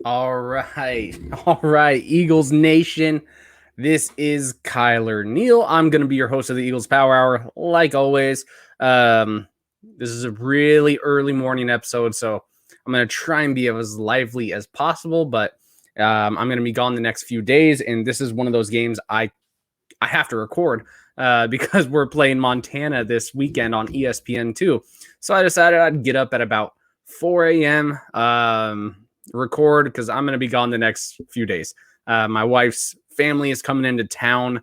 All right. All right. Eagles Nation. This is Kyler Neal. I'm going to be your host of the Eagles Power Hour, like always. Um, this is a really early morning episode, so I'm going to try and be as lively as possible, but I'm going to be gone the next few days, and this is one of those games I have to record because we're playing Montana this weekend on ESPN2. So I decided I'd get up at about 4 a.m., record because I'm going to be gone the next few days. My wife's family is coming into town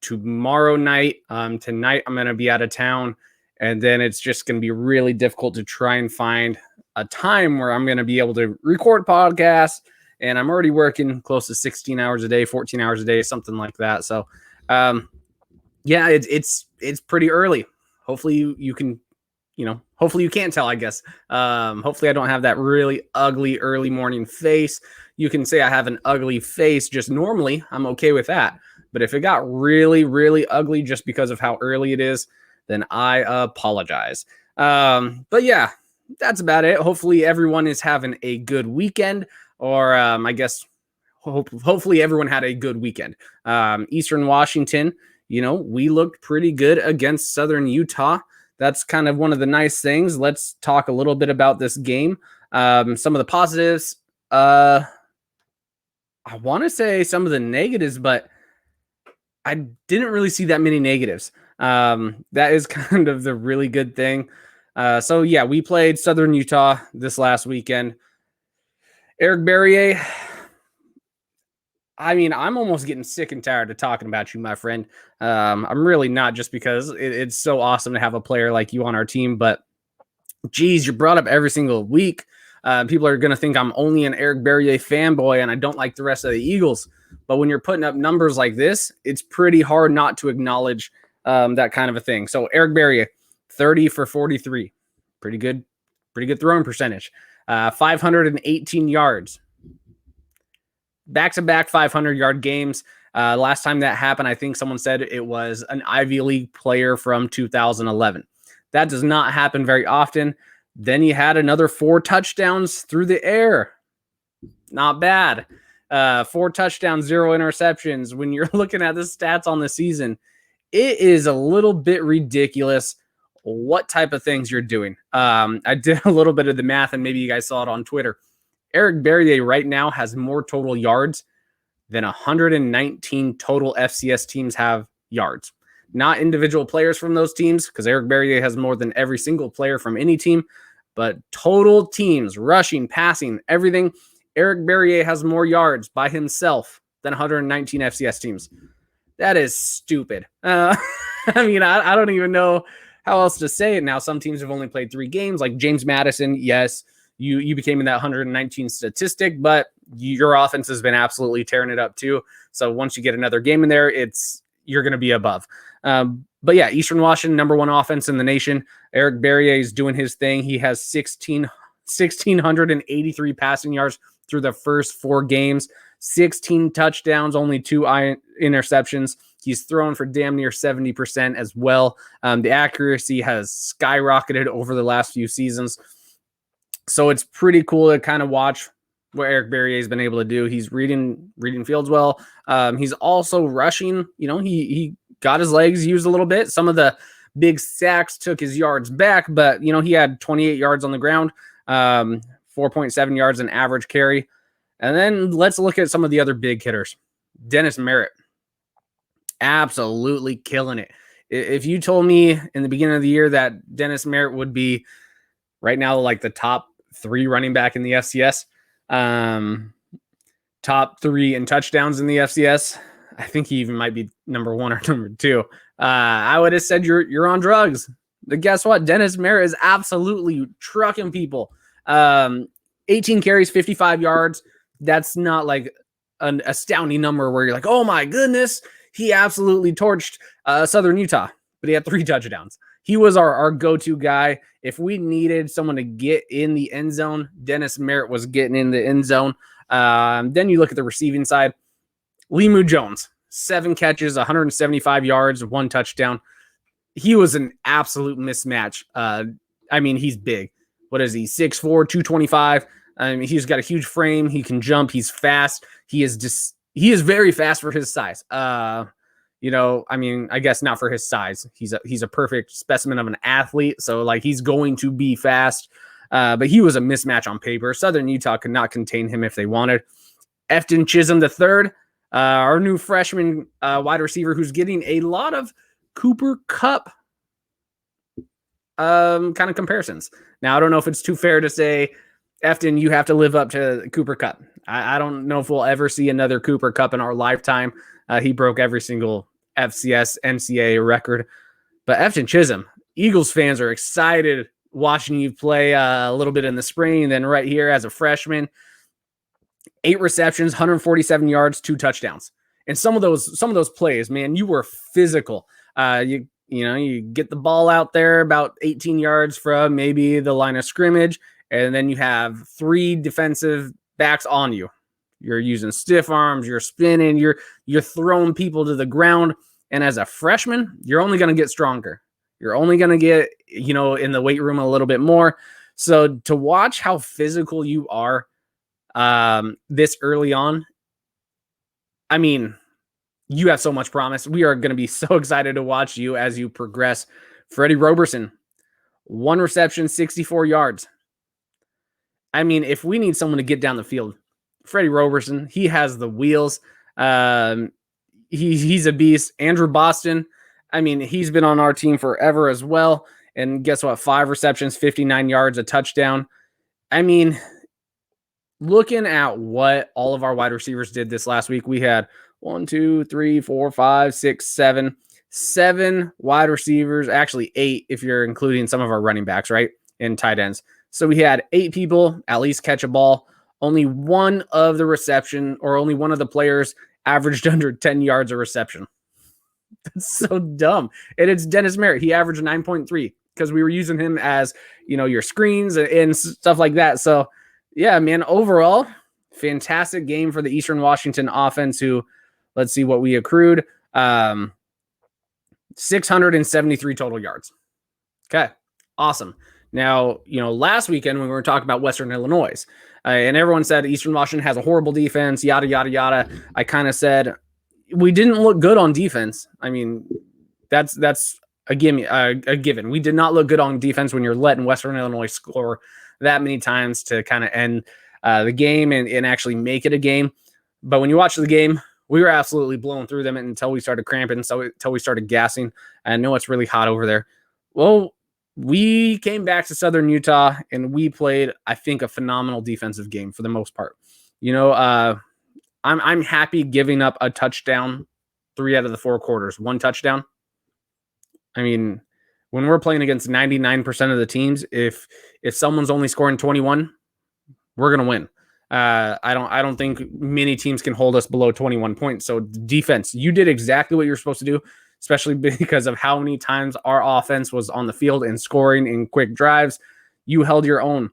tomorrow night. Tonight, I'm going to be out of town. And then it's just going to be really difficult to try and find a time where I'm going to be able to record podcasts. And I'm already working close to 16 hours a day, 14 hours a day, something like that. So, yeah, it's pretty early. Hopefully you can, hopefully you can't tell, I guess. Hopefully I don't have that really ugly early morning face. You can say I have an ugly face just normally. I'm okay with that. But if it got really, really ugly just because of how early it is, then I apologize. But yeah, that's about it. Hopefully everyone is having a good weekend, or I guess hopefully everyone had a good weekend. Eastern Washington, we looked pretty good against Southern Utah. That's kind of one of the nice things. Let's talk a little bit about this game. Some of the positives. I want to say some of the negatives, but I didn't really see that many negatives. That is kind of the really good thing. So yeah, we played Southern Utah this last weekend. Eric Berrier, I mean, I'm almost getting sick and tired of talking about you, my friend. I'm really not, just because it's so awesome to have a player like you on our team. But geez, you're brought up every single week. People are going to think I'm only an Eric Berrier fanboy and I don't like the rest of the Eagles. But when you're putting up numbers like this, it's pretty hard not to acknowledge that kind of a thing. So Eric Berrier, 30 for 43. Pretty good throwing percentage. 518 yards. Back-to-back 500-yard games. Last time that happened, I think someone said it was an Ivy League player from 2011. That does not happen very often. Then you had another 4 touchdowns through the air. Not bad. 4 touchdowns, 0 interceptions. When you're looking at the stats on the season, it is a little bit ridiculous what type of things you're doing. I did a little bit of the math, and maybe you guys saw it on Twitter. Eric Berrier right now has more total yards than 119 total FCS teams have yards. Not individual players from those teams, because Eric Berrier has more than every single player from any team, but total teams, rushing, passing, everything. Eric Berrier has more yards by himself than 119 FCS teams. That is stupid. I mean, I don't even know how else to say it now. Some teams have only played 3 games, like James Madison. Yes, you became in that 119 statistic, but your offense has been absolutely tearing it up too. So once you get another game in there, you're going to be above. But yeah, Eastern Washington, number 1 offense in the nation. Eric Berrier is doing his thing. He has 1,683 passing yards through the first 4 games, 16 touchdowns, only 2 interceptions. He's thrown for damn near 70% as well. The accuracy has skyrocketed over the last few seasons. So it's pretty cool to kind of watch what Eric Berrier has been able to do. He's reading fields well. He's also rushing. He got his legs used a little bit. Some of the big sacks took his yards back, but, he had 28 yards on the ground, 4.7 yards an average carry. And then let's look at some of the other big hitters. Dennis Merritt, absolutely killing it. If you told me in the beginning of the year that Dennis Merritt would be right now like the top 3 running back in the FCS, top 3 in touchdowns in the FCS, I think he even might be number 1 or number 2. I would have said you're on drugs. But guess what? Dennis Merritt is absolutely trucking people. 18 carries, 55 yards. That's not like an astounding number where you're like, oh my goodness, he absolutely torched Southern Utah, but he had 3 touchdowns. He was our go-to guy. If we needed someone to get in the end zone, Dennis Merritt was getting in the end zone. Then you look at the receiving side. Limu Jones, 7 catches, 175 yards, 1 touchdown. He was an absolute mismatch. I mean, he's big. What is he? 6'4", 225. I mean, he's got a huge frame. He can jump. He's fast. He is very fast for his size. You know, I mean, I guess not for his size. He's a perfect specimen of an athlete. So like he's going to be fast. But he was a mismatch on paper. Southern Utah could not contain him if they wanted. Efton Chisholm III, our new freshman wide receiver who's getting a lot of Cooper Kupp kind of comparisons. Now, I don't know if it's too fair to say, Efton, you have to live up to Cooper Kupp. I don't know if we'll ever see another Cooper Kupp in our lifetime. He broke every single FCS NCAA record. But Efton Chisholm, Eagles fans are excited watching you play a little bit in the spring, and then right here as a freshman, 8 receptions, 147 yards, 2 touchdowns. And some of those plays, man, you were physical. You get the ball out there about 18 yards from maybe the line of scrimmage, and then you have 3 defensive backs on you. You're using stiff arms, you're spinning, you're throwing people to the ground. And as a freshman, you're only going to get stronger. You're only going to get, in the weight room a little bit more. So to watch how physical you are this early on, I mean, you have so much promise. We are going to be so excited to watch you as you progress. Freddie Roberson, 1 reception, 64 yards. I mean, if we need someone to get down the field, Freddie Roberson, he has the wheels. He's a beast. Andrew Boston, I mean, he's been on our team forever as well. And guess what? 5 receptions, 59 yards, a touchdown. I mean, looking at what all of our wide receivers did this last week, we had 7 wide receivers, actually 8 if you're including some of our running backs, right? And tight ends. So we had 8 people at least catch a ball. Only one of the players averaged under 10 yards a reception. That's so dumb. And it's Dennis Merritt. He averaged 9.3 because we were using him as, your screens and stuff like that. So, yeah, man, overall, fantastic game for the Eastern Washington offense who, let's see what we accrued. 673 total yards. Okay, awesome. Now, last weekend when we were talking about Western Illinois, and everyone said Eastern Washington has a horrible defense, yada, yada, yada. I kind of said we didn't look good on defense. I mean, that's a given. We did not look good on defense when you're letting Western Illinois score that many times to kind of end the game and actually make it a game. But when you watch the game, we were absolutely blowing through them until we started cramping, until we started gassing. I know it's really hot over there. Well, we came back to Southern Utah and we played, I think, a phenomenal defensive game for the most part. I'm happy giving up a touchdown 3 out of the 4 quarters, 1 touchdown. I mean, when we're playing against 99% of the teams, if someone's only scoring 21, we're going to win. I don't think many teams can hold us below 21 points. So defense, you did exactly what you're supposed to do, especially because of how many times our offense was on the field and scoring in quick drives. You held your own.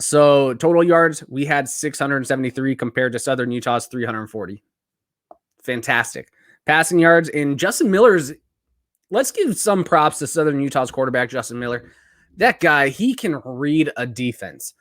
So total yards, we had 673 compared to Southern Utah's 340. Fantastic. Passing yards in Justin Miller's. Let's give some props to Southern Utah's quarterback, Justin Miller. That guy, he can read a defense.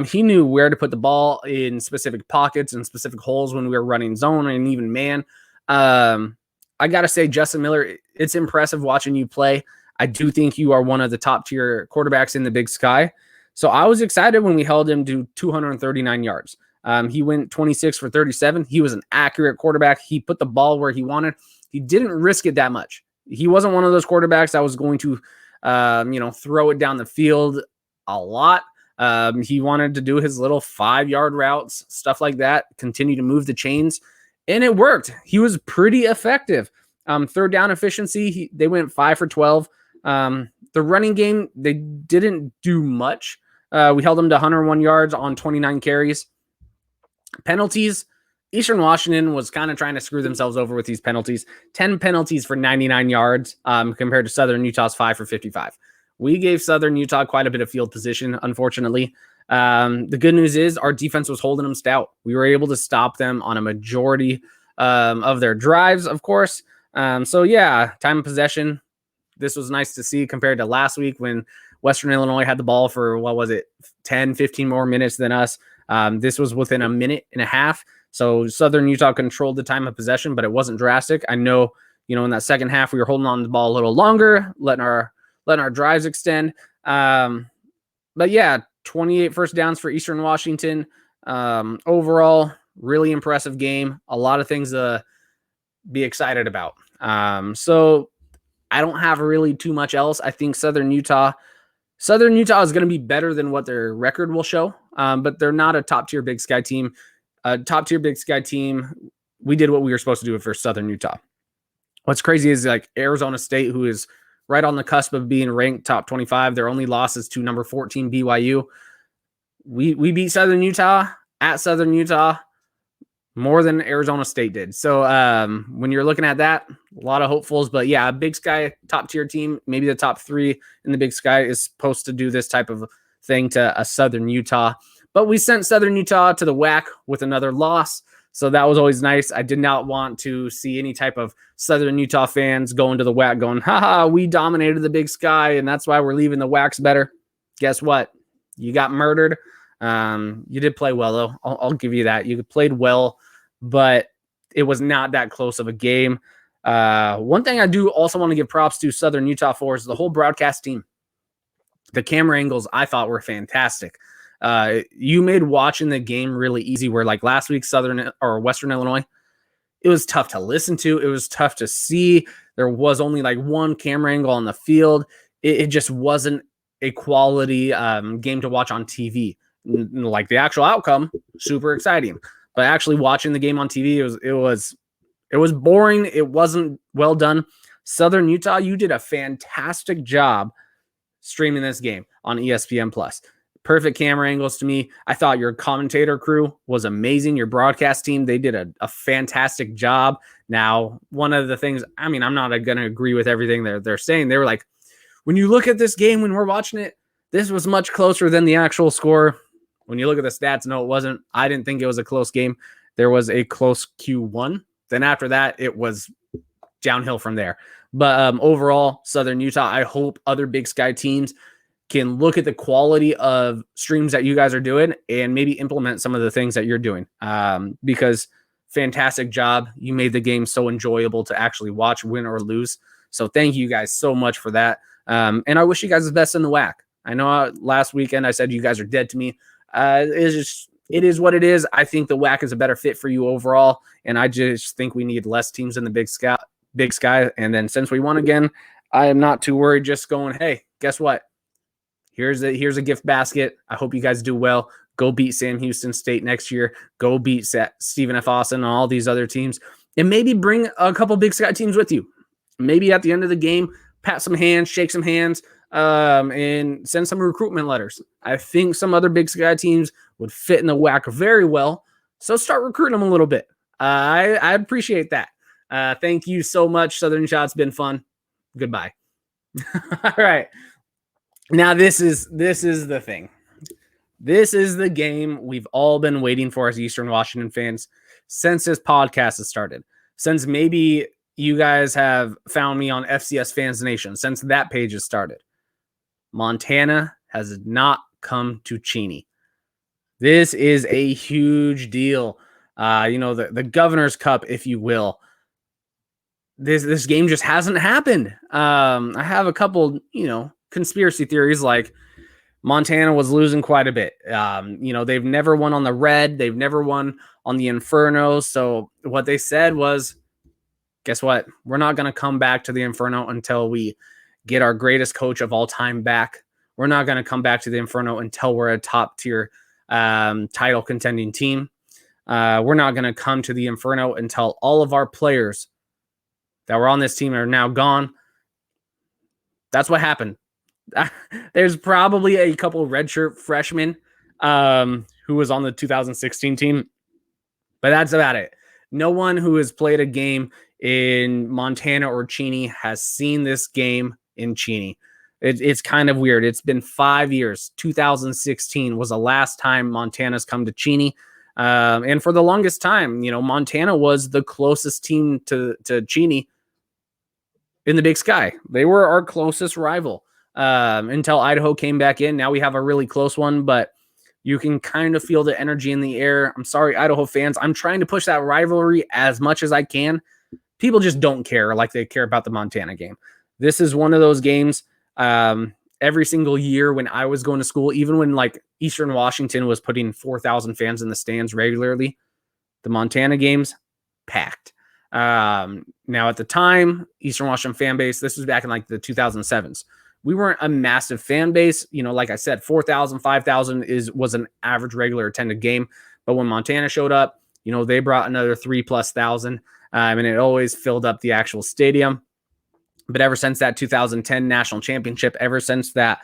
He knew where to put the ball in specific pockets and specific holes when we were running zone and even man. I got to say, Justin Miller, it's impressive watching you play. I do think you are one of the top tier quarterbacks in the Big Sky. So I was excited when we held him to 239 yards. He went 26 for 37. He was an accurate quarterback. He put the ball where he wanted. He didn't risk it that much. He wasn't one of those quarterbacks that was going to, throw it down the field a lot. He wanted to do his little 5-yard routes, stuff like that, continue to move the chains, and it worked. He was pretty effective. Third down efficiency, they went 5 for 12. The running game, they didn't do much. We held them to 101 yards on 29 carries. Penalties, Eastern Washington was kind of trying to screw themselves over with these penalties. 10 penalties for 99 yards compared to Southern Utah's 5 for 55. We gave Southern Utah quite a bit of field position, unfortunately. The good news is our defense was holding them stout. We were able to stop them on a majority of their drives, of course. So, yeah, time of possession. This was nice to see compared to last week when Western Illinois had the ball for, 10, 15 more minutes than us. This was within a minute and a half. So Southern Utah controlled the time of possession, but it wasn't drastic. I know, in that second half, we were holding on to the ball a little longer, letting our drives extend. But yeah, 28 first downs for Eastern Washington. Overall, really impressive game. A lot of things to be excited about. So I don't have really too much else. I think Southern Utah is going to be better than what their record will show. But they're not a top-tier Big Sky team. A top-tier Big Sky team, we did what we were supposed to do for Southern Utah. What's crazy is like Arizona State, who is right on the cusp of being ranked top 25. Their only loss is to number 14 BYU. We beat Southern Utah at Southern Utah more than Arizona State did. So when you're looking at that, a lot of hopefuls. But yeah, a Big Sky top tier team, maybe the top 3 in the Big Sky, is supposed to do this type of thing to a Southern Utah. But we sent Southern Utah to the WAC with another loss. So that was always nice. I did not want to see any type of Southern Utah fans going to the WAC going, haha, we dominated the Big Sky, and that's why we're leaving the WACs better. Guess what? You got murdered. You did play well, though. I'll give you that. You played well, but it was not that close of a game. One thing I do also want to give props to Southern Utah for is the whole broadcast team. The camera angles I thought were fantastic. You made watching the game really easy, where like last week, Southern or Western Illinois, it was tough to listen to. It was tough to see. There was only like one camera angle on the field. It just wasn't a quality game to watch on TV. Like the actual outcome, super exciting, but actually watching the game on TV, it was boring. It wasn't well done. Southern Utah, you did a fantastic job streaming this game on ESPN Plus. Perfect camera angles to me. I thought your commentator crew was amazing. Your broadcast team, they did a fantastic job. Now, one of the things, I'm not going to agree with everything they're saying. They were like, when you look at this game, when we're watching it, this was much closer than the actual score. When you look at the stats, no, it wasn't. I didn't think it was a close game. There was a close Q1. Then after that, it was downhill from there. But overall, Southern Utah, I hope other Big Sky teams can look at the quality of streams that you guys are doing and maybe implement some of the things that you're doing. Because fantastic job. You made the game so enjoyable to actually watch, win or lose. So thank you guys so much for that. And I wish you guys the best in the WAC. I know last weekend I said you guys are dead to me. It is what it is. I think the WAC is a better fit for you overall. And I just think we need less teams in the Big Sky. And then since we won again, I am not too worried, just going, hey, guess what? Here's a gift basket. I hope you guys do well. Go beat Sam Houston State next year. Go beat Stephen F. Austin and all these other teams. And maybe bring a couple Big Sky teams with you. Maybe at the end of the game, pat some hands, shake some hands, and send some recruitment letters. I think some other Big Sky teams would fit in the WAC very well. So start recruiting them a little bit. I appreciate that. Thank you so much, Southern Utah. It's been fun. Goodbye. All right. Now this is the thing. This is the game we've all been waiting for as Eastern Washington fans since this podcast has started. Since maybe you guys have found me on FCS Fans Nation, since that page has started. Montana has not come to Cheney. This is a huge deal. The Governor's Cup, if you will. This game just hasn't happened. I have a couple, conspiracy theories, like Montana was losing quite a bit. They've never won on the Red. They've never won on the Inferno. So what they said was, guess what? We're not going to come back to the Inferno until we get our greatest coach of all time back. We're not going to come back to the Inferno until we're a top tier title contending team. We're not going to come to the Inferno until all of our players that were on this team are now gone. That's what happened. There's probably a couple redshirt freshmen who was on the 2016 team, but that's about it. No one who has played a game in Montana or Cheney has seen this game in Cheney. It's kind of weird. It's been 5 years. 2016 was the last time Montana's come to Cheney. And for the longest time, Montana was the closest team to Cheney in the Big Sky. They were our closest rival. until Idaho came back in. Now we have a really close one, but you can kind of feel the energy in the air. I'm sorry, Idaho fans. I'm trying to push that rivalry as much as I can. People just don't care like they care about the Montana game. This is one of those games every single year when I was going to school, even when like Eastern Washington was putting 4,000 fans in the stands regularly, the Montana games packed. Now at the time, Eastern Washington fan base, this was back in like the 2007s. We weren't a massive fan base. You know, like I said, 4,000, 5,000 was an average regular attended game. But when Montana showed up, you know, they brought another 3,000+, and it always filled up the actual stadium. But ever since that 2010 national championship, ever since that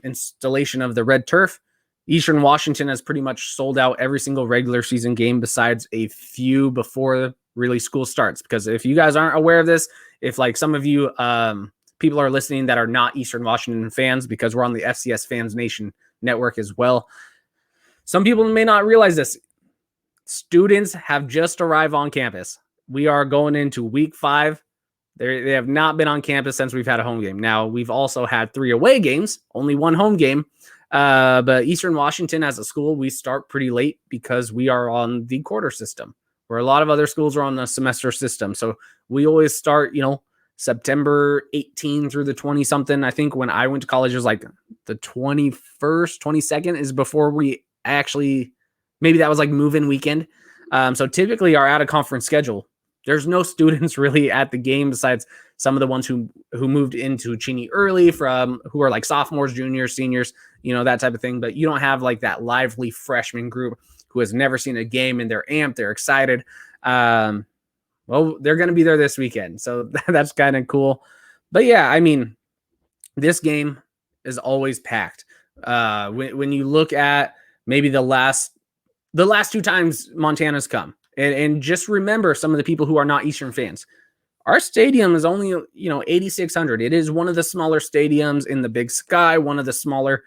installation of the red turf, Eastern Washington has pretty much sold out every single regular season game besides a few before really school starts. Because if you guys aren't aware of this, if like some of you people are listening that are not Eastern Washington fans, because we're on the FCS Fans Nation network as well, some people may not realize this. Students have just arrived on campus. We are going into week 5. They have not been on campus since we've had a home game. Now, we've also had 3 away games, only 1 home game. But Eastern Washington as a school, we start pretty late because we are on the quarter system, where a lot of other schools are on the semester system. So we always start, you know, September 18 through the 20-something. I think when I went to college, it was like the 21st, 22nd is before we actually, maybe that was like move-in weekend. So typically our out-of-conference schedule, there's no students really at the game besides some of the ones who moved into Cheney early from who are like sophomores, juniors, seniors, you know, that type of thing. But you don't have like that lively freshman group who has never seen a game and they're amped, they're excited. Well, they're going to be there this weekend. So that's kind of cool. But yeah, I mean, this game is always packed. When you look at maybe the last 2 times Montana's come, and just remember some of the people who are not Eastern fans. Our stadium is only, 8,600. It is one of the smaller stadiums in the Big Sky, one of the smaller,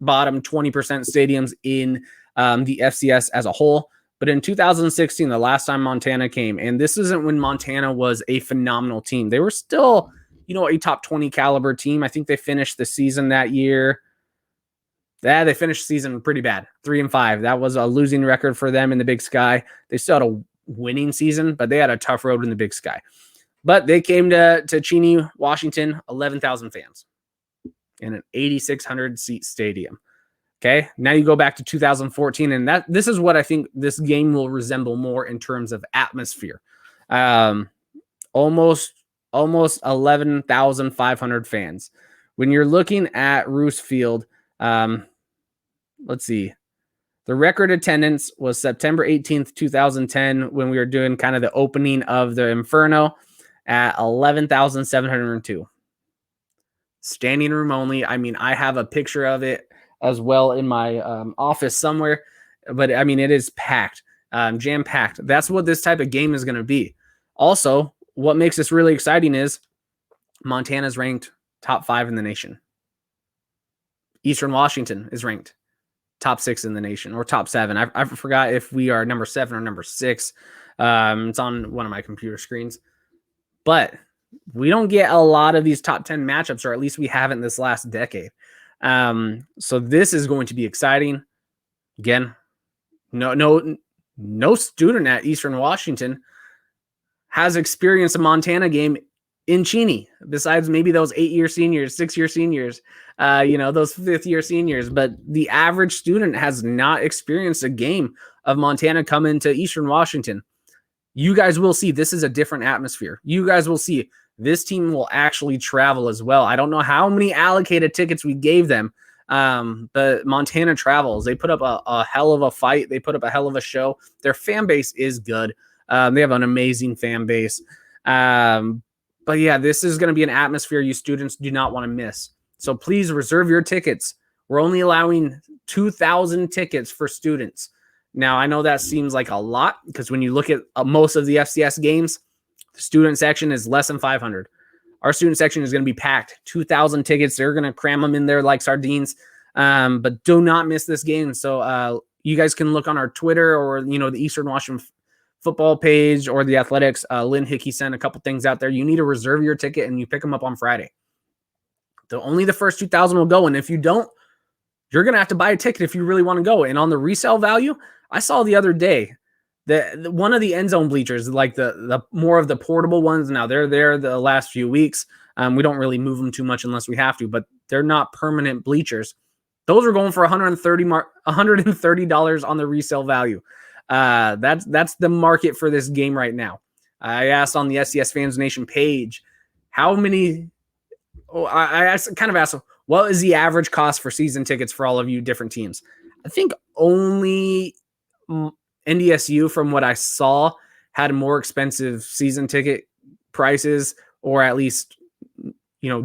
bottom 20% stadiums in the FCS as a whole. But in 2016, the last time Montana came, and this isn't when Montana was a phenomenal team. They were still, a top 20 caliber team. I think they finished the season that year. Yeah, they finished the season pretty bad, 3-5. That was a losing record for them in the Big Sky. They still had a winning season, but they had a tough road in the Big Sky. But they came to Cheney, Washington, 11,000 fans in an 8,600 seat stadium. Okay, now you go back to 2014, and this is what I think this game will resemble more in terms of atmosphere. Almost 11,500 fans. When you're looking at Roos Field, let's see. The record attendance was September 18th, 2010, when we were doing kind of the opening of the Inferno at 11,702. Standing room only. I mean, I have a picture of it as well in my office somewhere, but I mean, it is packed, jam-packed. That's what this type of game is going to be. Also, what makes this really exciting is Montana's ranked top 5 in the nation. Eastern Washington is ranked top 6 in the nation, or top 7. I forgot if we are number 7 or number 6. It's on one of my computer screens. But we don't get a lot of these top 10 matchups, or at least we haven't this last decade. So this is going to be exciting. Again, no student at Eastern Washington has experienced a Montana game in Cheney, besides maybe those 8-year seniors, 6-year seniors, those 5th-year seniors. But the average student has not experienced a game of Montana come into Eastern Washington. You guys will see this is a different atmosphere. You guys will see this team will actually travel as well. I don't know how many allocated tickets we gave them, but Montana travels. They put up a hell of a fight. They put up a hell of a show. Their fan base is good. They have an amazing fan base. But yeah, this is going to be an atmosphere you students do not want to miss. So please reserve your tickets. We're only allowing 2,000 tickets for students. Now, I know that seems like a lot because when you look at most of the FCS games, the student section is less than 500. Our student section is going to be packed. 2,000 tickets. They're going to cram them in there like sardines. But do not miss this game. So you guys can look on our Twitter or, the Eastern Washington football page or the Athletics. Lynn Hickey sent a couple things out there. You need to reserve your ticket and you pick them up on Friday. only the first 2,000 will go. And if you don't, you're going to have to buy a ticket if you really want to go. And on the resale value, I saw the other day that one of the end zone bleachers, like the more of the portable ones, now they're there the last few weeks. We don't really move them too much unless we have to, but they're not permanent bleachers. Those are going for $130 on the resale value. That's the market for this game right now. I asked on the FCS Fans Nation page, how many? I kind of asked, what is the average cost for season tickets for all of you different teams? I think only NDSU, from what I saw, had more expensive season ticket prices, or at least,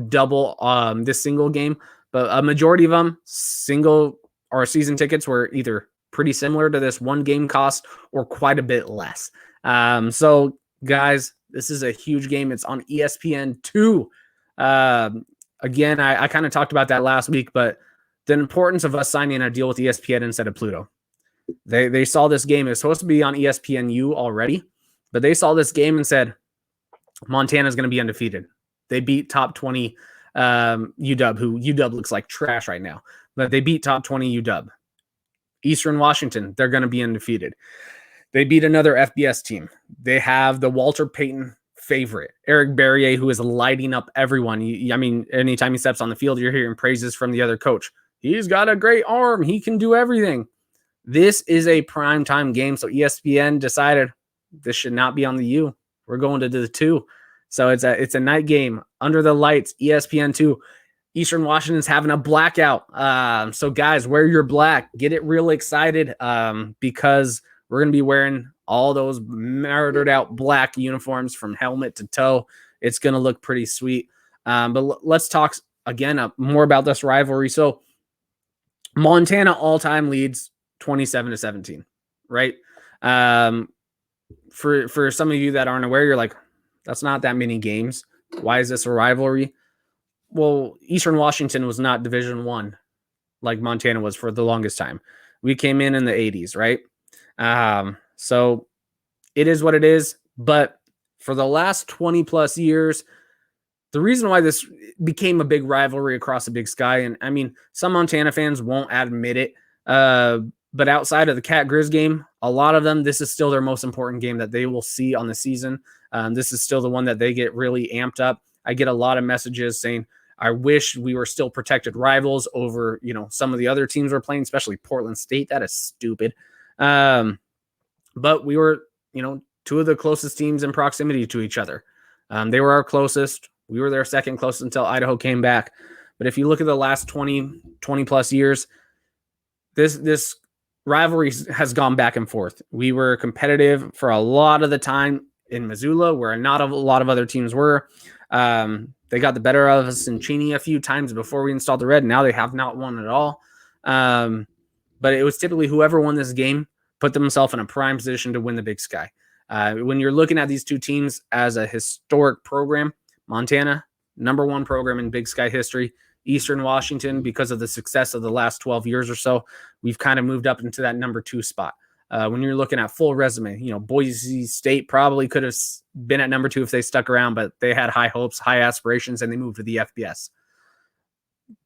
double this single game. But a majority of them, single or season tickets, were either pretty similar to this one game cost or quite a bit less. So guys, this is a huge game. It's on ESPN2. Again, I kind of talked about that last week, but the importance of us signing a deal with ESPN instead of Pluto. They saw this game. It's supposed to be on ESPNU already, but they saw this game and said, Montana's going to be undefeated. They beat top 20 UW, who UW looks like trash right now, but they beat top 20 UW. Eastern Washington, they're going to be undefeated. They beat another FBS team. They have the Walter Payton favorite, Eric Barrier, who is lighting up everyone. I mean, anytime he steps on the field, you're hearing praises from the other coach. He's got a great arm. He can do everything. This is a primetime game, so ESPN decided this should not be on the U. We're going to the 2. So it's a night game under the lights, ESPN2. Eastern Washington's having a blackout. So guys, wear your black. Get it real excited because we're going to be wearing all those murdered out black uniforms from helmet to toe. It's going to look pretty sweet. But let's talk again more about this rivalry. So Montana all-time leads 27-17, right? For some of you that aren't aware, you're like, that's not that many games. Why is this a rivalry? Well, Eastern Washington was not Division I like Montana was for the longest time. We came in the 80s, right? So it is what it is. But for the last 20 plus years, the reason why this became a big rivalry across the Big Sky, and I mean, some Montana fans won't admit it, but outside of the Cat Grizz game, a lot of them, this is still their most important game that they will see on the season. This is still the one that they get really amped up. I get a lot of messages saying, I wish we were still protected rivals over, some of the other teams we're playing, especially Portland State. That is stupid. But we were, two of the closest teams in proximity to each other. They were our closest. We were their second closest until Idaho came back. But if you look at the last 20 plus years, this rivalry has gone back and forth. We were competitive for a lot of the time in Missoula, where not a lot of other teams were. They got the better of us in Cheney a few times before we installed the red. Now they have not won at all. But it was typically whoever won this game put themselves in a prime position to win the Big Sky. When you're looking at these two teams as a historic program, Montana, number 1 program in Big Sky history. Eastern Washington, because of the success of the last 12 years or so, we've kind of moved up into that number 2 spot. When you're looking at full resume, Boise State probably could have been at number 2 if they stuck around, but they had high hopes, high aspirations, and they moved to the FBS.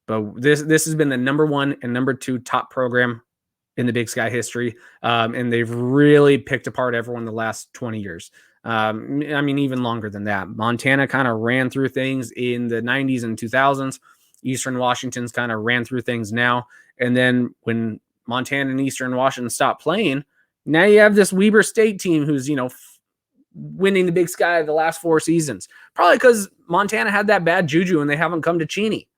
But this has been the number 1 and number 2 top program in the Big Sky history, and they've really picked apart everyone the last 20 years. I mean, even longer than that. Montana kind of ran through things in the 90s and 2000s. Eastern Washington's kind of ran through things now. And then when Montana and Eastern Washington stopped playing, now you have this Weber State team who's, winning the Big Sky the last 4 seasons. Probably because Montana had that bad juju and they haven't come to Cheney.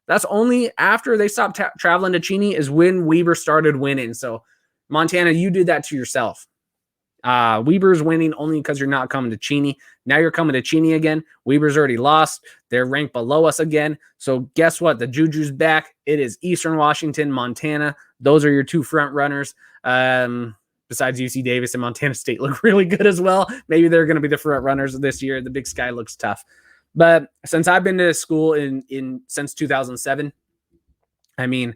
That's only after they stopped traveling to Cheney is when Weber started winning. So Montana, you did that to yourself. Weber's winning only because you're not coming to Cheney. Now you're coming to Cheney again. Weber's already lost. They're ranked below us again. So guess what? The juju's back. It is Eastern Washington, Montana. Those are your 2 front runners. Besides UC Davis and Montana State look really good as well. Maybe they're going to be the front runners this year. The Big Sky looks tough. But since I've been to school since 2007, I mean,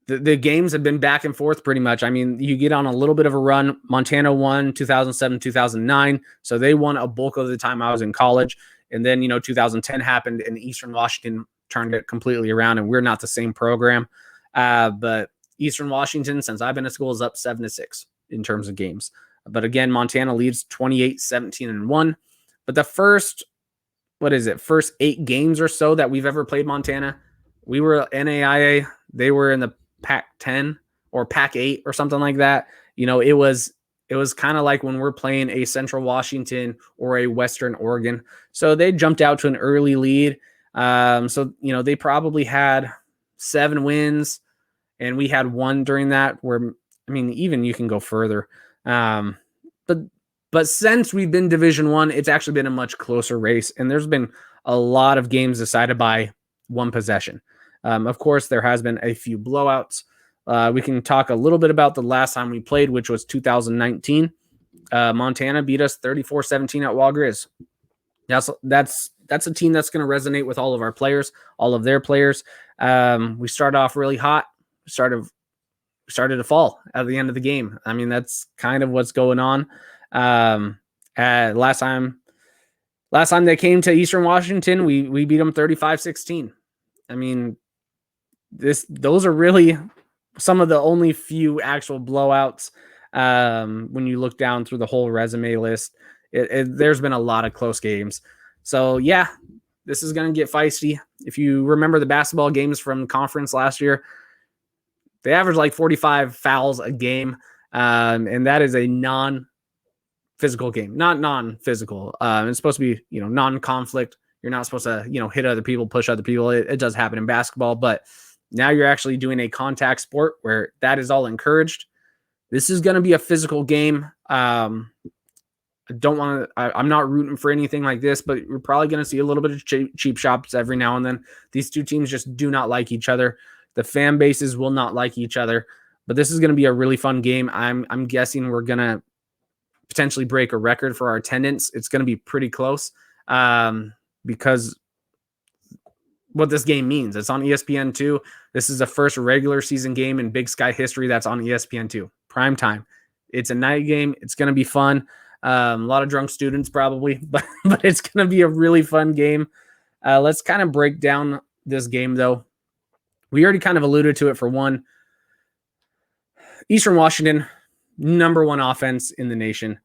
the games have been back and forth pretty much. I mean, you get on a little bit of a run. Montana won 2007, 2009. So they won a bulk of the time I was in college. And then, 2010 happened and Eastern Washington turned it completely around, and we're not the same program. But Eastern Washington, since I've been at school, is up 7-6 in terms of games. But again, Montana leads 28-17-1. But the first 8 games or so that we've ever played Montana, we were NAIA. They were in the Pac-10 or Pac-8 or something like that. It was kind of like when we're playing a Central Washington or a Western Oregon. So they jumped out to an early lead. So they probably had 7 wins, and we had 1 during that. Where even you can go further. But since we've been Division I, it's actually been a much closer race, and there's been a lot of games decided by 1 possession. Of course, there has been a few blowouts. We can talk a little bit about the last time we played, which was 2019. Montana beat us 34-17 at Wall-Grizz. That's a team that's going to resonate with all of our players, all of their players. We started off really hot. Started to fall at the end of the game. That's kind of what's going on. Last time they came to Eastern Washington, we beat them 35-16. Those are really some of the only few actual blowouts. When you look down through the whole resume list, there's been a lot of close games. So yeah, this is going to get feisty. If you remember the basketball games from the conference last year, they average like 45 fouls a game. And that is a non-physical game, not non-physical. It's supposed to be, non-conflict. You're not supposed to, hit other people, push other people. It does happen in basketball, but now you're actually doing a contact sport where that is all encouraged. This is going to be a physical game. I'm not rooting for anything like this, but we're probably going to see a little bit of cheap shots every now and then. These two teams just do not like each other. The fan bases will not like each other, but this is going to be a really fun game. I'm guessing we're going to potentially break a record for our attendance. It's going to be pretty close because what this game means. It's on ESPN2. This is the first regular season game in Big Sky history that's on ESPN2. Prime time. It's a night game. It's going to be fun. A lot of drunk students probably, but it's going to be a really fun game. Let's kind of break down this game, though. We already kind of alluded to it for one. Eastern Washington, number 1 offense in the nation.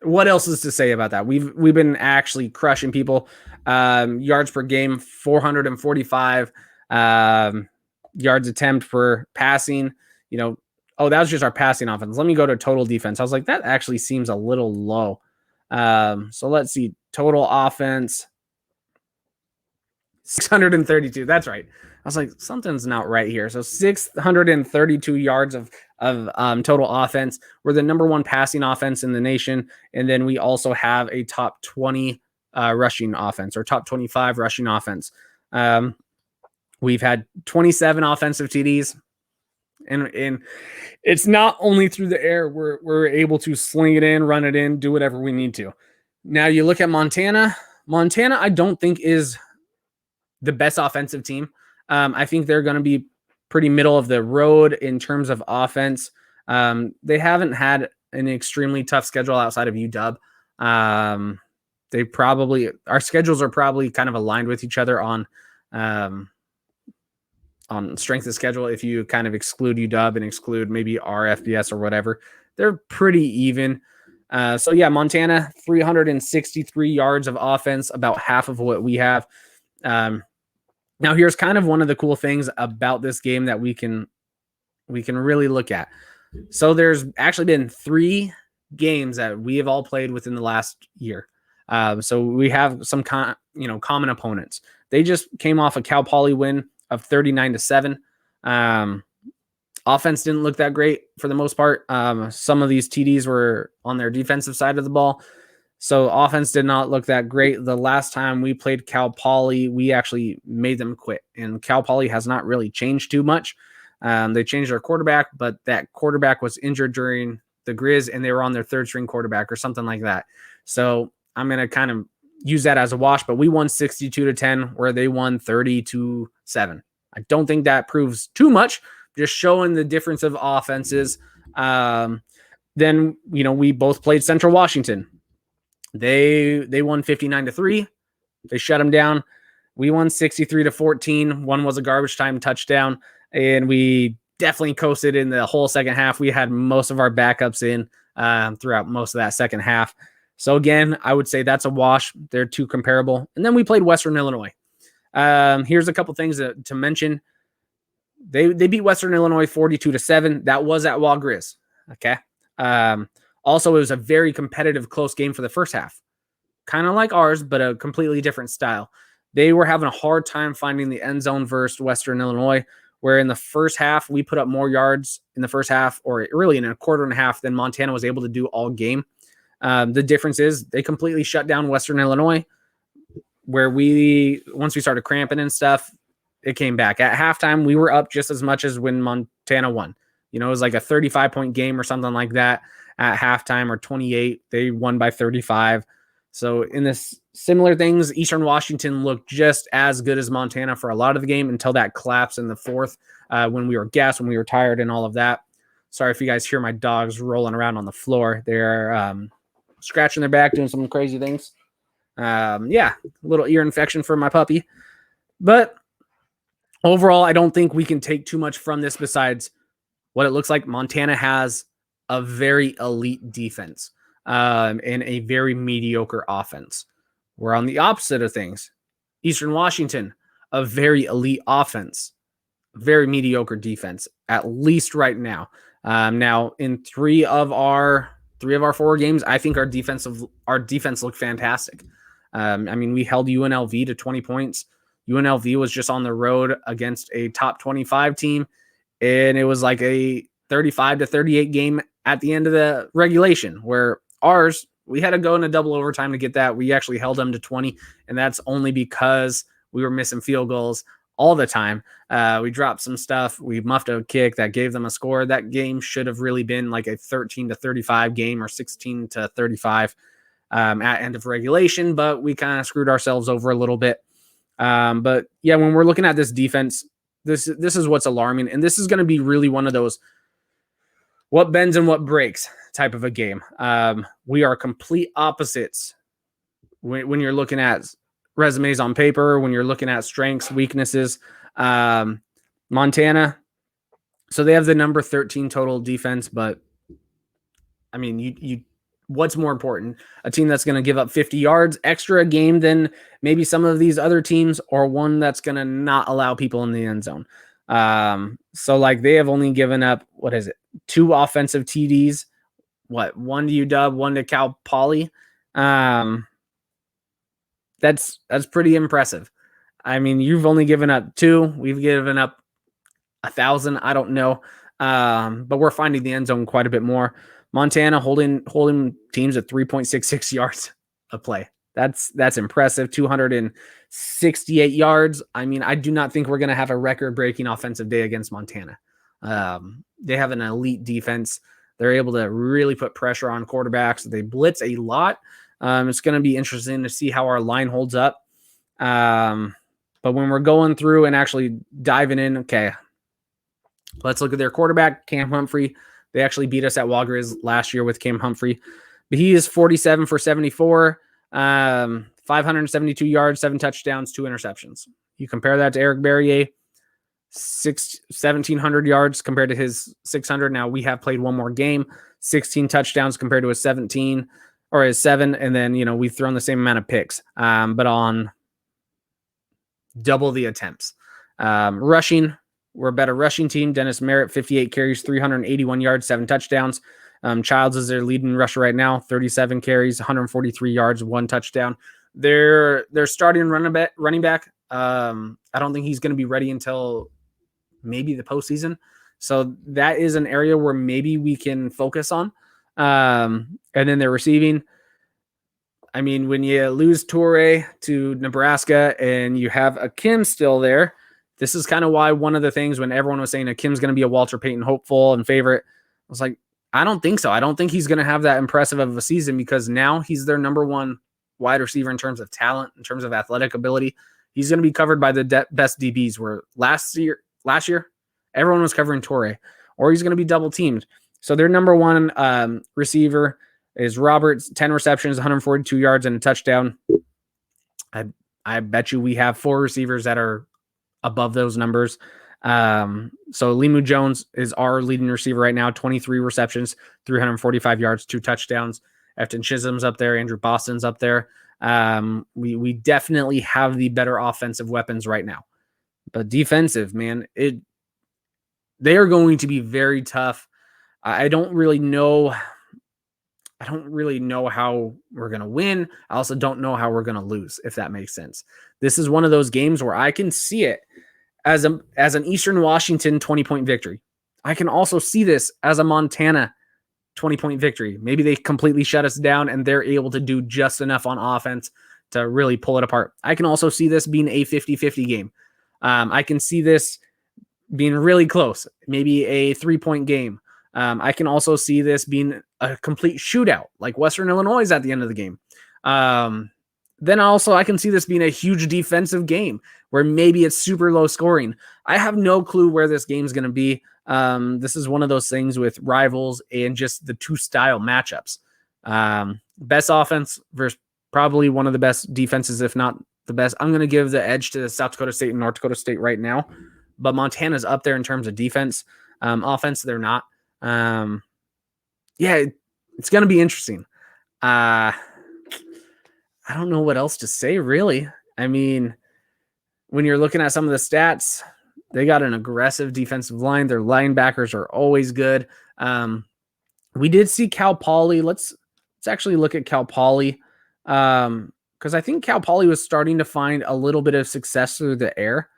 What else is to say about that? We've been actually crushing people. Yards per game, 445. Yards attempt per passing. That was just our passing offense. Let me go to total defense. I was like, that actually seems a little low. So let's see. Total offense, 632. That's right. I was like, something's not right here. So 632 yards of total offense. We're the number 1 passing offense in the nation. And then we also have a top 20 rushing offense, or top 25 rushing offense. We've had 27 offensive TDs. And it's not only through the air. We're able to sling it in, run it in, do whatever we need to. Now you look at Montana. Montana, I don't think is the best offensive team. I think they're going to be pretty middle of the road in terms of offense. They haven't had an extremely tough schedule outside of UW. Our schedules are probably kind of aligned with each other on strength of schedule. If you kind of exclude UW and exclude maybe our FBS or whatever, they're pretty even. So yeah, Montana, 363 yards of offense, about half of what we have. Now here's kind of one of the cool things about this game that we can really look at. So there's actually been 3 games that we have all played within the last year. So we have some common opponents. They just came off a Cal Poly win of 39-7. Offense didn't look that great for the most part. Some of these TDs were on their defensive side of the ball. So offense did not look that great. The last time we played Cal Poly, we actually made them quit. And Cal Poly has not really changed too much. They changed their quarterback, but that quarterback was injured during the Grizz, and they were on their 3rd-string quarterback or something like that. So I'm going to kind of use that as a wash, but we won 62-10, where they won 30-7. I don't think that proves too much, just showing the difference of offenses. Then, we both played Central Washington. They won 59-3. They shut them down. We won 63-14. One was a garbage time touchdown, and we definitely coasted in the whole second half. We had most of our backups in throughout most of that second half. So again, I would say that's a wash. They're too comparable. And then we played Western Illinois. Here's a couple things to mention. They beat Western Illinois 42-7. That was at Wall Grizz. Okay. Also, it was a very competitive, close game for the first half. Kind of like ours, but a completely different style. They were having a hard time finding the end zone versus Western Illinois, where in the first half, we put up more yards in the first half, or really in a quarter and a half, than Montana was able to do all game. The difference is they completely shut down Western Illinois, where once we started cramping and stuff, it came back. At halftime, we were up just as much as when Montana won. It was like a 35-point game or something like that at halftime, or 28. They won by 35. So in this similar things, Eastern Washington looked just as good as Montana for a lot of the game until that collapse in the fourth, when we were gassed, when we were tired and all of that. Sorry if you guys hear my dogs rolling around on the floor. They're scratching their back, doing some crazy things. A little ear infection for my puppy. But overall, I don't think we can take too much from this besides what it looks like. Montana has a very elite defense. And a very mediocre offense. We're on the opposite of things. Eastern Washington, a very elite offense, very mediocre defense, at least right now. Now, in three of our 4 games, I think our defense looked fantastic. We held UNLV to 20 points. UNLV was just on the road against a top 25 team, and it was like a 35-38 game at the end of the regulation, where ours, we had to go in a double overtime to get that. We actually held them to 20, and that's only because we were missing field goals all the time. We dropped some stuff. We muffed a kick that gave them a score. That game should have really been like a 13-35 game or 16-35 at end of regulation, but we kind of screwed ourselves over a little bit. But yeah, when we're looking at this defense, this is what's alarming, and this is going to be really one of those what bends and what breaks type of a game. We are complete opposites when you're looking at resumes on paper, when you're looking at strengths, weaknesses. Montana, so they have the number 13 total defense, but what's more important? A team that's going to give up 50 yards extra a game than maybe some of these other teams, or one that's going to not allow people in the end zone. So like they have only given up, 2 offensive TDs, one to UW, one to Cal Poly. That's pretty impressive. You've only given up 2. We've given up 1,000. I don't know. But we're finding the end zone quite a bit more. Montana holding teams at 3.66 yards a play. That's impressive. 268 yards. I do not think we're going to have a record-breaking offensive day against Montana. They have an elite defense. They're able to really put pressure on quarterbacks. They blitz a lot. It's going to be interesting to see how our line holds up. But when we're going through and actually diving in, okay, let's look at their quarterback, Cam Humphrey. They actually beat us at Wall Grizz last year with Cam Humphrey. But he is 47 for 74, 572 yards, 7 touchdowns, 2 interceptions. You compare that to Eric Barrier, 1,700 yards compared to his 600. Now we have played one more game, 16 touchdowns compared to his 17 or his 7. And then, we've thrown the same amount of picks, but on double the attempts. Rushing, we're a better rushing team. Dennis Merritt, 58 carries, 381 yards, 7 touchdowns. Childs is their leading rusher right now, 37 carries, 143 yards, 1 touchdown. They're starting running back. I don't think he's going to be ready until maybe the postseason. So that is an area where maybe we can focus on. And then they're receiving. When you lose Toure to Nebraska and you have Akim still there, this is kind of why one of the things when everyone was saying Akim's going to be a Walter Payton hopeful and favorite, I was like, I don't think so. I don't think he's going to have that impressive of a season, because now he's their number 1 wide receiver in terms of talent, in terms of athletic ability. He's going to be covered by the best DBs, where last year, everyone was covering Toure, or he's going to be double teamed. So their number 1 receiver is Roberts, 10 receptions, 142 yards, and a touchdown. I bet you we have 4 receivers that are above those numbers. So Limu Jones is our leading receiver right now, 23 receptions, 345 yards, 2 touchdowns. Efton Chisholm's up there. Andrew Boston's up there. We definitely have the better offensive weapons right now. But defensive, man, they are going to be very tough. I don't really know how we're going to win. I also don't know how we're going to lose, if that makes sense. This is one of those games where I can see it as an Eastern Washington 20-point victory. I can also see this as a Montana 20-point victory. Maybe they completely shut us down and they're able to do just enough on offense to really pull it apart. I can also see this being a 50-50 game. I can see this being really close, maybe a 3-point game. I can also see this being a complete shootout, like Western Illinois is at the end of the game. Then also I can see this being a huge defensive game where maybe it's super low scoring. I have no clue where this game's going to be. This is one of those things with rivals and just the 2 style matchups. Best offense versus probably one of the best defenses, if not the best. I'm going to give the edge to South Dakota State and North Dakota State right now, but Montana's up there in terms of defense. Offense, they're not. It's going to be interesting. I don't know what else to say, really. I mean, when you're looking at some of the stats, they got an aggressive defensive line. Their linebackers are always good. We did see Cal Poly. Let's actually look at Cal Poly, because I think Cal Poly was starting to find a little bit of success through the air.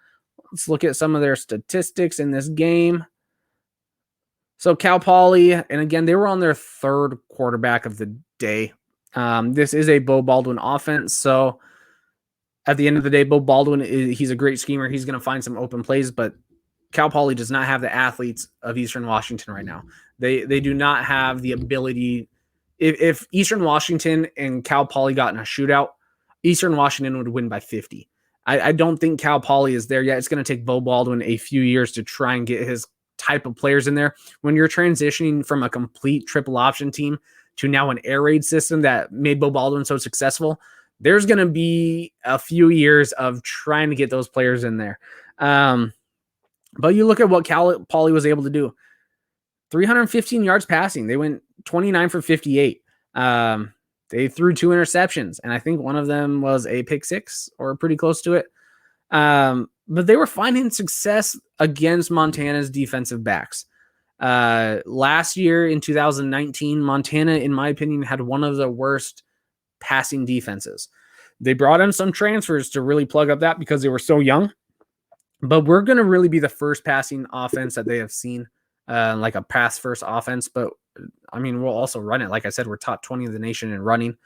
Let's look at some of their statistics in this game. So Cal Poly, and again, they were on their 3rd quarterback of the day. This is a Bo Baldwin offense, so at the end of the day, Bo Baldwin, he's a great schemer. He's going to find some open plays, but Cal Poly does not have the athletes of Eastern Washington right now. They do not have the ability. If Eastern Washington and Cal Poly got in a shootout, Eastern Washington would win by 50. I don't think Cal Poly is there yet. It's going to take Bo Baldwin a few years to try and get his type of players in there. When you're transitioning from a complete triple option team to now an air raid system that made Bo Baldwin so successful, there's going to be a few years of trying to get those players in there. But you look at what Cal Poly was able to do. 315 yards passing. They went 29 for 58. They threw 2 interceptions, and I think one of them was a pick 6 or pretty close to it. But they were finding success against Montana's defensive backs. Last year in 2019, Montana, in my opinion, had one of the worst passing defenses. They brought in some transfers to really plug up that because they were so young. But we're going to really be the first passing offense that they have seen, like a pass-first offense. But, I mean, we'll also run it. Like I said, we're top 20 of the nation in running.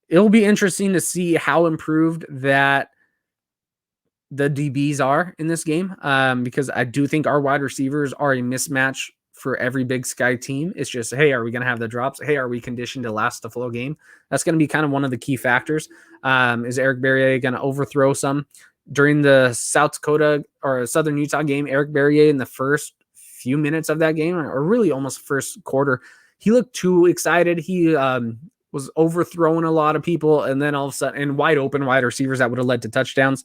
It'll be interesting to see how improved that the DBs are in this game, because I do think our wide receivers are a mismatch for every Big Sky team. It's just, hey, are we going to have the drops? Hey, are we conditioned to last the full game? That's going to be kind of one of the key factors. Is Eric Berrier going to overthrow some? During the South Dakota or Southern Utah game, Eric Berrier in the first few minutes of that game, or really almost first quarter, he looked too excited. He was overthrowing a lot of people, and then all of a sudden, and wide open wide receivers that would have led to touchdowns.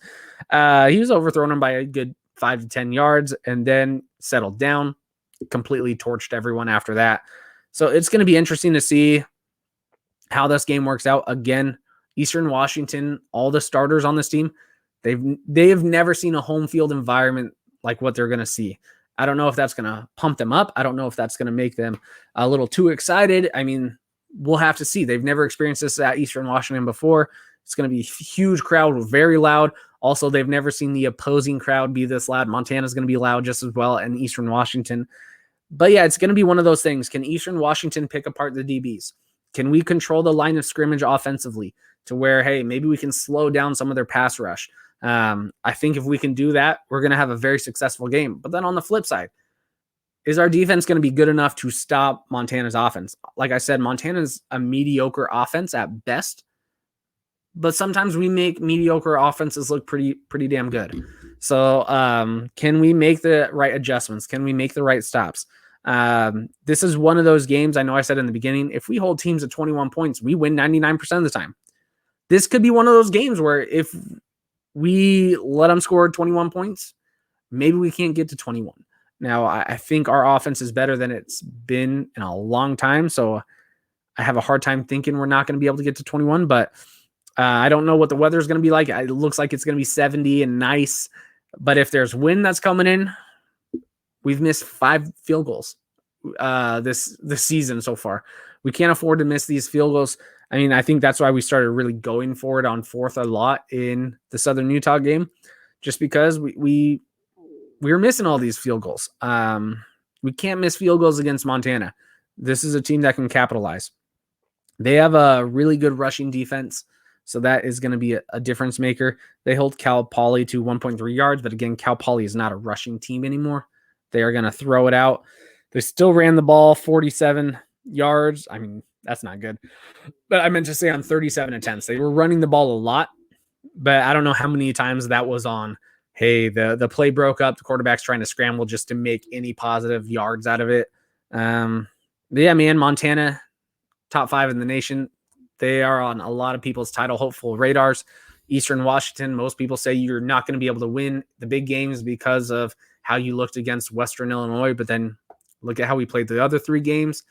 He was overthrowing them by a good 5 to 10 yards and then settled down, completely torched everyone after that. So it's going to be interesting to see how this game works out. Again, Eastern Washington, all the starters on this team, they have never seen a home field environment like what they're going to see. I don't know if that's going to pump them up. I don't know if that's going to make them a little too excited. I mean, we'll have to see. They've never experienced this at Eastern Washington before. It's going to be a huge crowd, very loud. Also, they've never seen the opposing crowd be this loud. Montana's going to be loud just as well, and Eastern Washington. But yeah, it's going to be one of those things. Can Eastern Washington pick apart the DBs? Can we control the line of scrimmage offensively to where, hey, maybe we can slow down some of their pass rush? I think if we can do that, we're going to have a very successful game. But then on the flip side, is our defense going to be good enough to stop Montana's offense? Like I said, Montana's a mediocre offense at best, but sometimes we make mediocre offenses look pretty damn good. So can we make the right adjustments? Can we make the right stops? This is one of those games, I know I said in the beginning, if we hold teams at 21 points, we win 99% of the time. this could be one of those games where if we let them score 21 points, maybe we can't get to 21. Now, I think our offense is better than it's been in a long time, so I have a hard time thinking we're not going to be able to get to 21, but I don't know what the weather is going to be like. It looks like it's going to be 70 and nice, but if there's wind that's coming in, we've missed 5 field goals this season so far. We can't afford to miss these field goals. I mean, I think that's why we started really going for it on fourth a lot in the Southern Utah game, just because we were missing all these field goals. We can't miss field goals against Montana. This is a team that can capitalize. They have a really good rushing defense, so that is going to be a difference maker. They hold Cal Poly to 1.3 yards, but again, Cal Poly is not a rushing team anymore. They are going to throw it out. They still ran the ball 47 yards. I mean, that's not good. But I meant to say on 37 attempts. They were running the ball a lot, but I don't know how many times that was on, hey, the play broke up, the quarterback's trying to scramble just to make any positive yards out of it. But yeah, man, Montana, top 5 in the nation. They are on a lot of people's title hopeful radars. Eastern Washington, most people say you're not going to be able to win the big games because of how you looked against Western Illinois, but then look at how we played the other 3 games.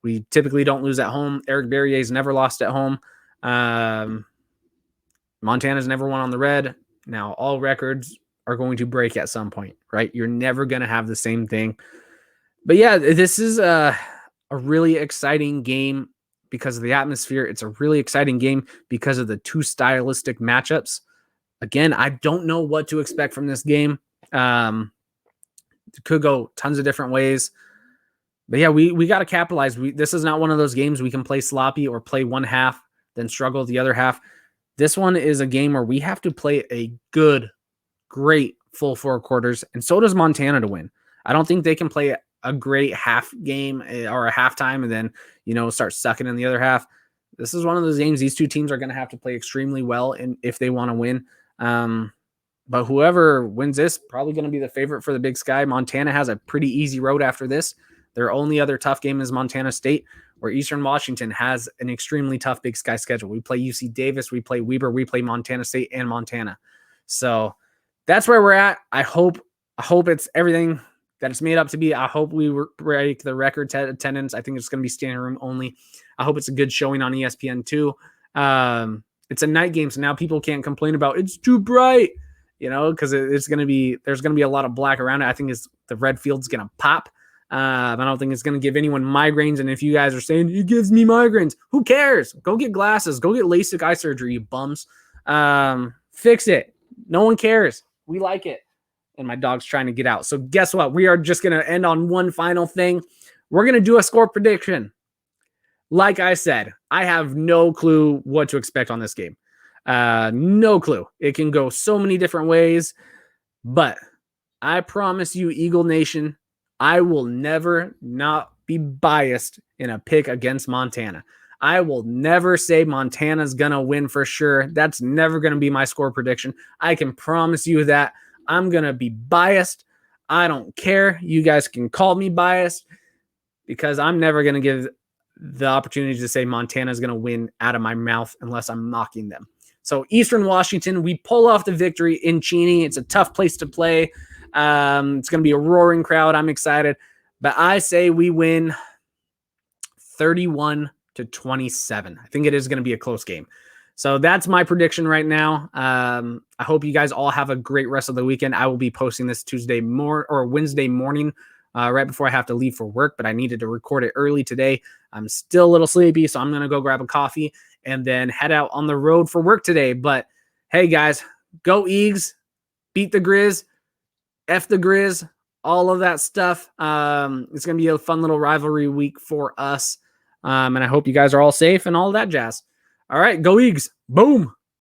We typically don't lose at home. Eric Berrier's never lost at home. Montana's never won on the red. Now, all records are going to break at some point, right? You're never going to have the same thing. But yeah, this is a really exciting game because of the atmosphere. It's a really exciting game because of the 2 stylistic matchups. Again, I don't know what to expect from this game. It could go tons of different ways. But yeah, we got to capitalize. This is not one of those games we can play sloppy or play one half, then struggle the other half. This one is a game where we have to play a good, great full 4 quarters, and so does Montana to win. I don't think they can play a great half game or a halftime and then, start sucking in the other half. This is one of those games these 2 teams are going to have to play extremely well if they want to win. But whoever wins this, probably going to be the favorite for the Big Sky. Montana has a pretty easy road after this. Their only other tough game is Montana State, where Eastern Washington has an extremely tough Big Sky schedule. We play UC Davis, we play Weber, we play Montana State and Montana. So that's where we're at. I hope it's everything that it's made up to be. I hope we break the record attendance. I think it's going to be standing room only. I hope it's a good showing on ESPN2. It's a night game, so now people can't complain about it's too bright, because there's going to be a lot of black around it. I think the red field's going to pop. I don't think it's going to give anyone migraines. And if you guys are saying it gives me migraines, who cares? Go get glasses. Go get LASIK eye surgery, you bums. Fix it. No one cares. We like it. And my dog's trying to get out. So guess what? We are just going to end on one final thing. We're going to do a score prediction. Like I said, I have no clue what to expect on this game. No clue. It can go so many different ways. But I promise you, Eagle Nation, I will never not be biased in a pick against Montana. I will never say Montana's going to win for sure. That's never going to be my score prediction. I can promise you that. I'm going to be biased. I don't care. You guys can call me biased because I'm never going to give the opportunity to say Montana's going to win out of my mouth unless I'm mocking them. So Eastern Washington, we pull off the victory in Cheney. It's a tough place to play. It's going to be a roaring crowd. I'm excited. But I say we win 31-27. I think it is going to be a close game. So that's my prediction right now. I hope you guys all have a great rest of the weekend. I will be posting this Wednesday morning right before I have to leave for work, but I needed to record it early today. I'm still a little sleepy, so I'm going to go grab a coffee and then head out on the road for work today. But hey, guys, go Eags, beat the Grizz, F the Grizz, all of that stuff. It's going to be a fun little rivalry week for us. And I hope you guys are all safe and all that jazz. All right, go Eags. Boom.